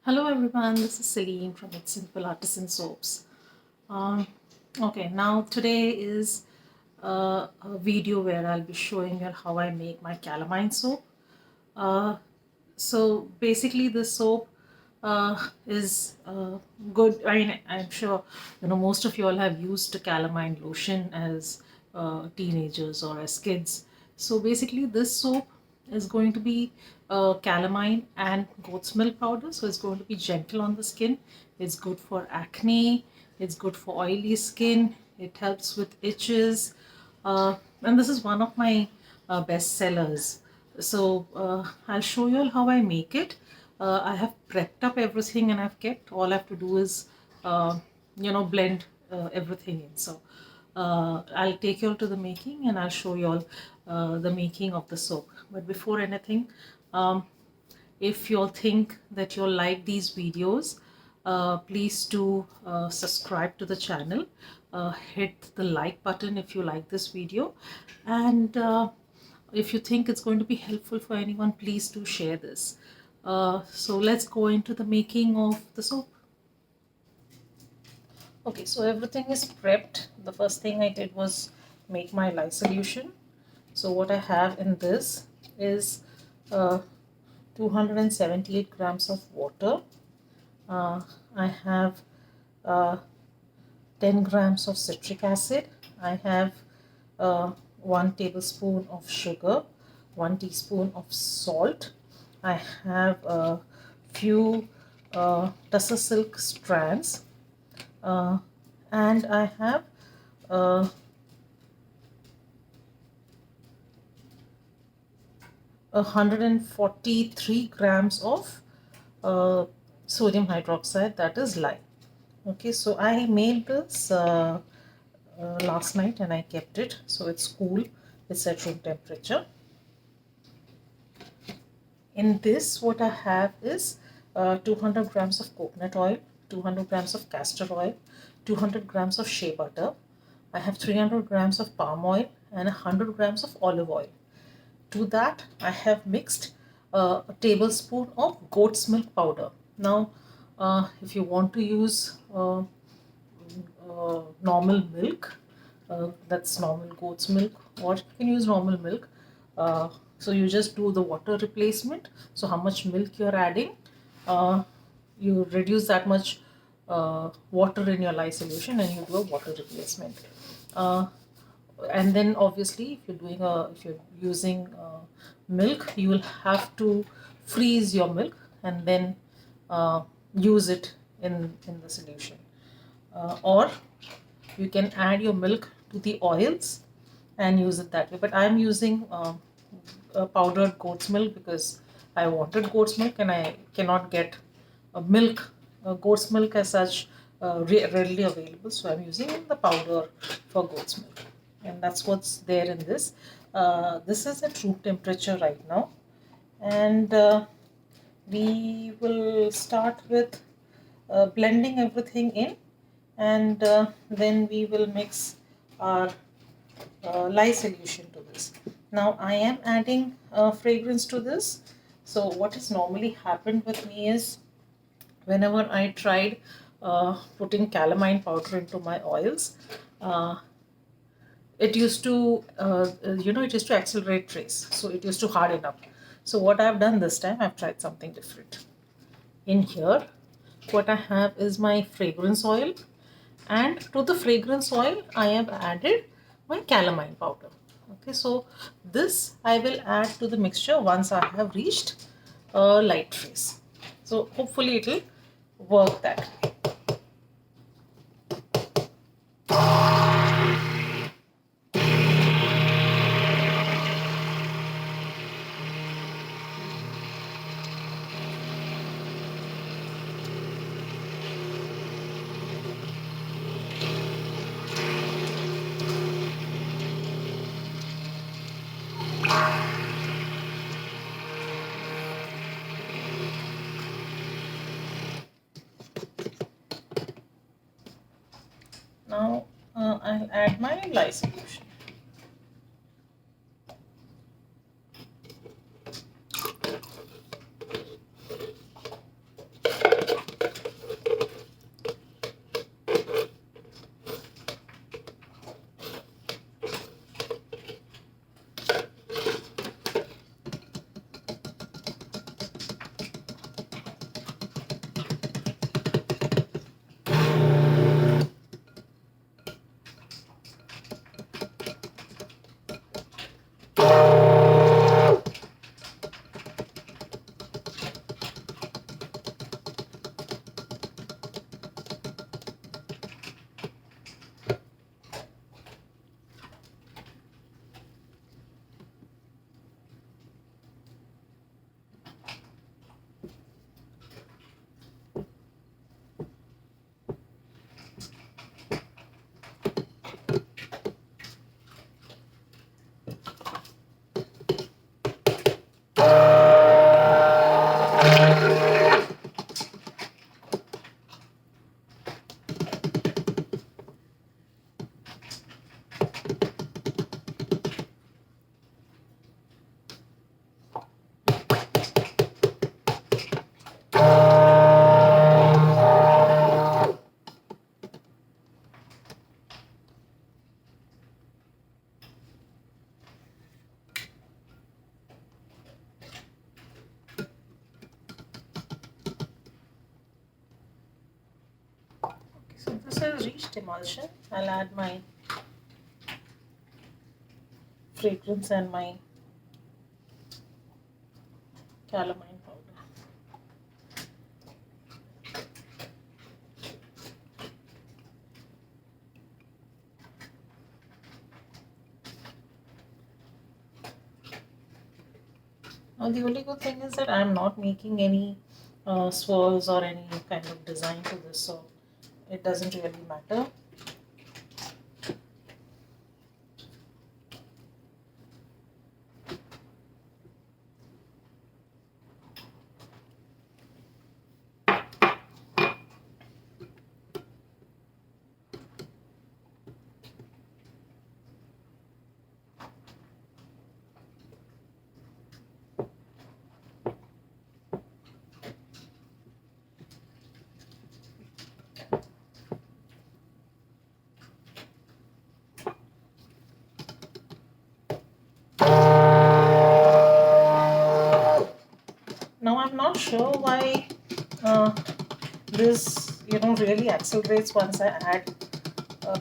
Hello everyone, this is Celine from It's Simple Artisan Soaps. Um, okay, now today is a video where I'll be showing you how I make my calamine soap. Uh, so basically, this soap is good. I mean, I'm sure most of you all have used calamine lotion as teenagers or as kids. So basically, this soap is going to be calamine and goat's milk powder. So it's going to be gentle on the skin. It's good for acne. It's good for oily skin. It helps with itches. And this is one of my best sellers. So I'll show you all how I make it. I have prepped up everything and I've kept. All I have to do is, blend everything in. So I'll take you all to the making and I'll show you all the making of the soap. But before anything, um, if you all think that you'll like these videos, please do subscribe to the channel. Hit the like button if you like this video, and if you think it's going to be helpful for anyone, please do share this. So let's go into the making of the soap. Okay, so everything is prepped. The first thing I did was make my lye solution. So what I have in this is 278 grams of water. I have uh, 10 grams of citric acid. I have 1 tablespoon of sugar, 1 teaspoon of salt. I have a few tussar silk strands, uh, and I have uh, 143 grams of sodium hydroxide, that is lye. Okay, so I made this last night and I kept it so it's cool. It's at room temperature. In this, what I have is 200 grams of coconut oil, 200 grams of castor oil, 200 grams of shea butter. I have 300 grams of palm oil and 100 grams of olive oil. To that, I have mixed a tablespoon of goat's milk powder. Now, if you want to use normal milk, that's normal goat's milk, or you can use normal milk. So you just do the water replacement. So how much milk you're adding, uh, you reduce that much water in your lye solution and you do a water replacement. Uh, and then obviously if you're using milk, you will have to freeze your milk and then use it in the solution, or you can add your milk to the oils and use it that way. But I'm using powdered goat's milk because I wanted goat's milk and I cannot get goat's milk as such readily available. So I'm using the powder for goat's milk, and that's what's there in this. This is at room temperature right now, and we will start with blending everything in, and then we will mix our lye solution to this. Now I am adding fragrance to this. So what has normally happened with me is whenever I tried putting calamine powder into my oils, uh, it used to it used to accelerate trace, so it used to harden up. So what I've done this time, I've tried something different. In here, what I have is my fragrance oil, and to the fragrance oil I have added my calamine powder. Okay, so this I will add to the mixture once I have reached a light trace. So hopefully it will work that. Now I'll add my lye solution. has reached emulsion, I'll add my fragrance and my calamine powder. Now the only good thing is that I'm not making any swirls or any kind of design to this, so it doesn't really matter. Now I'm not sure why this really accelerates once I add,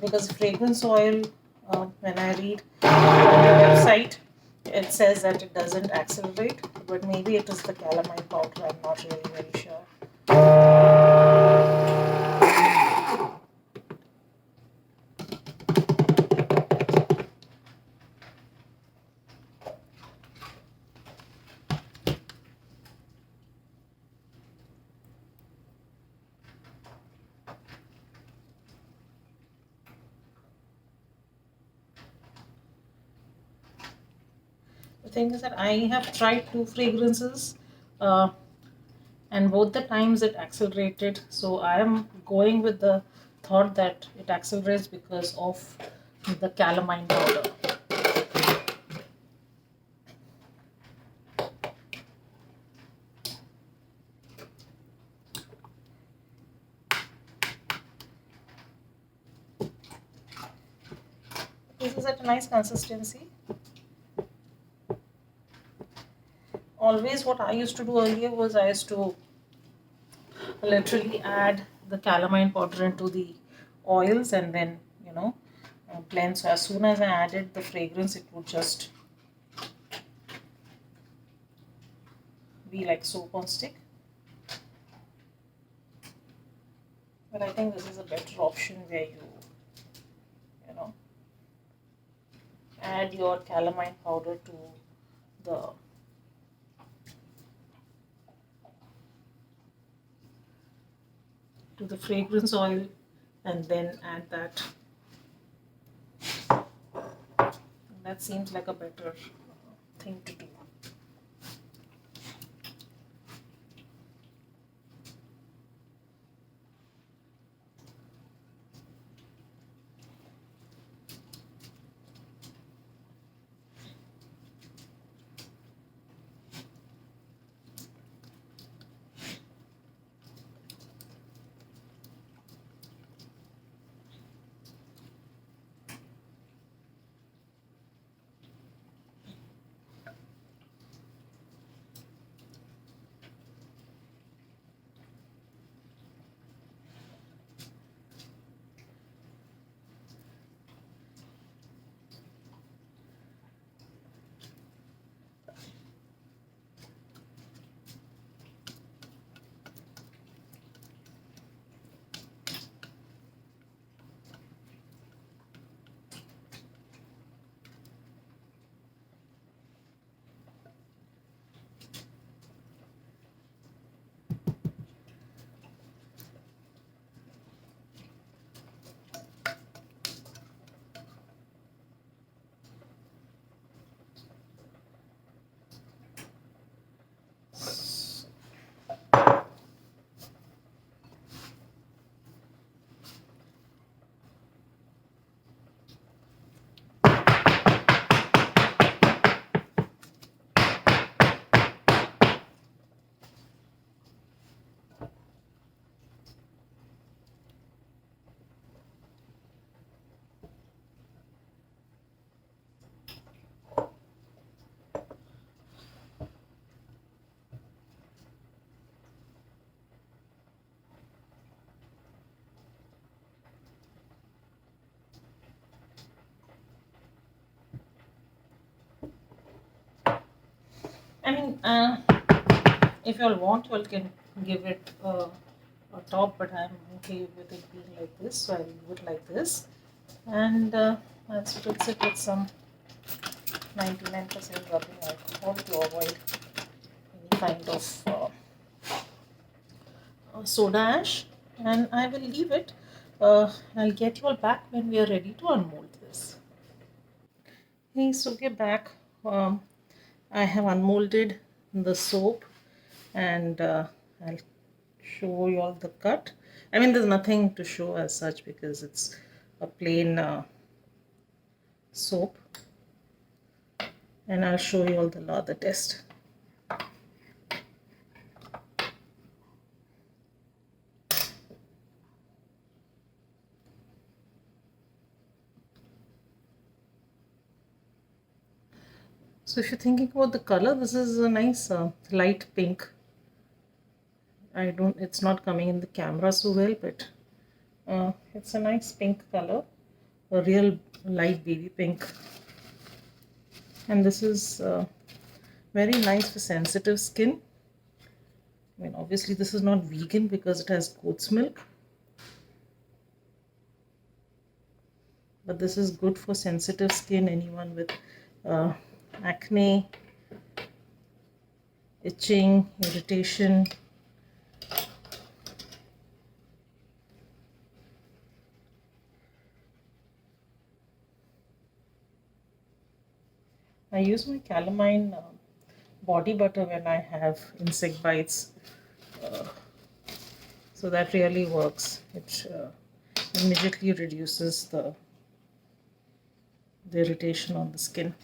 because fragrance oil, when I read on the website, it says that it doesn't accelerate, but maybe it is the calamine powder. I'm not really very sure. The thing is that I have tried two fragrances, uh, and both the times it accelerated. So I am going with the thought that it accelerates because of the calamine powder. This is at a nice consistency. Always what I used to do earlier was I used to literally add the calamine powder into the oils and then blend. So as soon as I added the fragrance, it would just be like soap on stick. But I think this is a better option where you know add your calamine powder the to the fragrance oil and then add that. That seems like a better thing to do. And if you all want, you all can give it a top, but I'm okay with it being like this, so I'll do it like this. And I'll spritz it with some 99% rubbing alcohol to avoid any kind of soda ash. And I will leave it. I'll get you all back when we are ready to unmold this. Hey, so we're back. I have unmolded the soap, and I'll show you all the cut. I mean, there's nothing to show as such because it's a plain soap, and I'll show you all the lather test. So if you're thinking about the color, this is a nice light pink. It's not coming in the camera so well, but it's a nice pink color, a real light baby pink. And this is very nice for sensitive skin. I mean, obviously this is not vegan because it has goat's milk, but this is good for sensitive skin, anyone with acne, itching, irritation. I use my Calamine body butter when I have insect bites, uh, so that really works. It immediately reduces the irritation on the skin.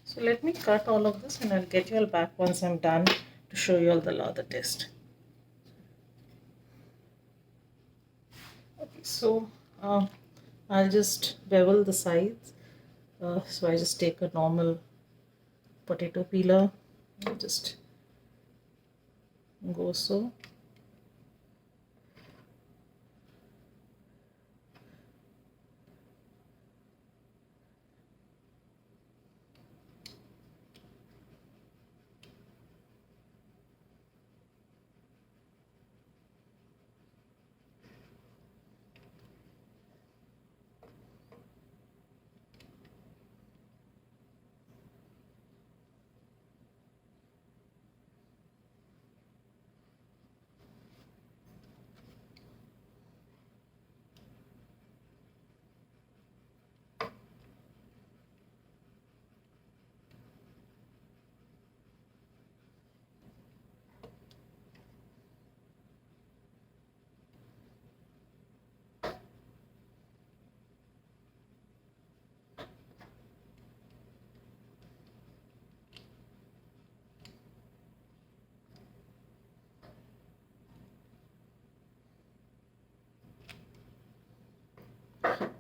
So let me cut all of this and I'll get you all back once I'm done to show you all the lather test. Okay, so I'll just bevel the sides. So I just take a normal potato peeler and just go so.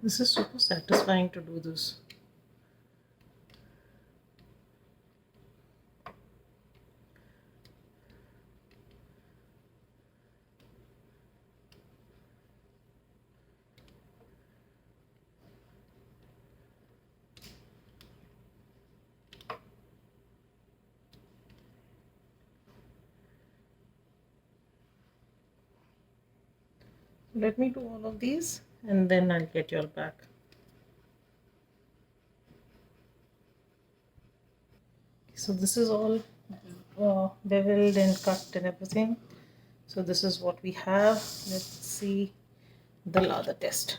This is super satisfying to do this. Let me do all of these and then I'll get you all back. So this is all beveled and cut and everything. So this is what we have. Let's see the lather test.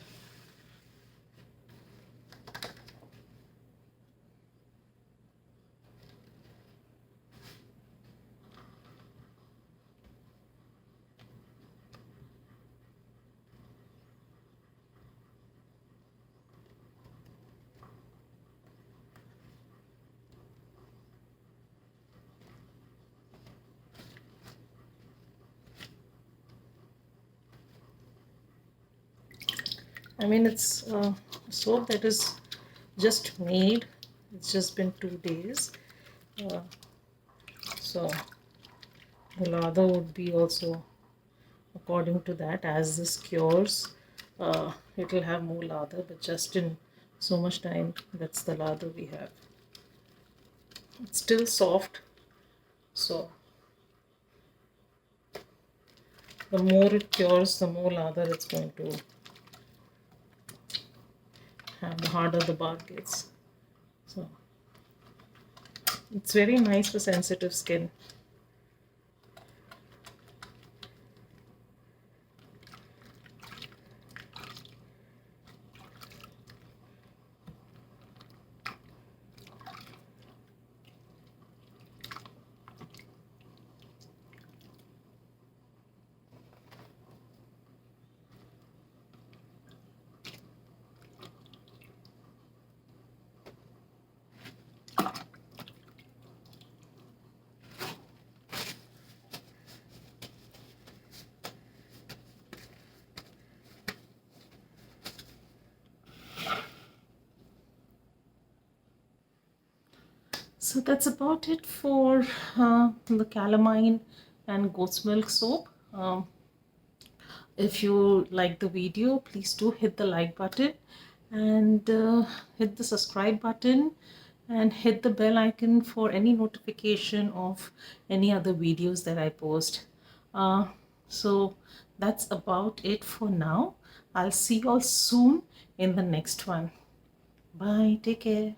I mean, it's soap that is just made. It's just been 2 days. Uh, so the lather would be also according to that. As this cures, it will have more lather, but just in so much time, that's the lather we have. It's still soft, so the more it cures, the more lather it's going to have, the harder the bark gets. So it's very nice for sensitive skin. So that's about it for the calamine and goat's milk soap. If you like the video, please do hit the like button and hit the subscribe button and hit the bell icon for any notification of any other videos that I post. So that's about it for now. I'll see you all soon in the next one. Bye. Take care.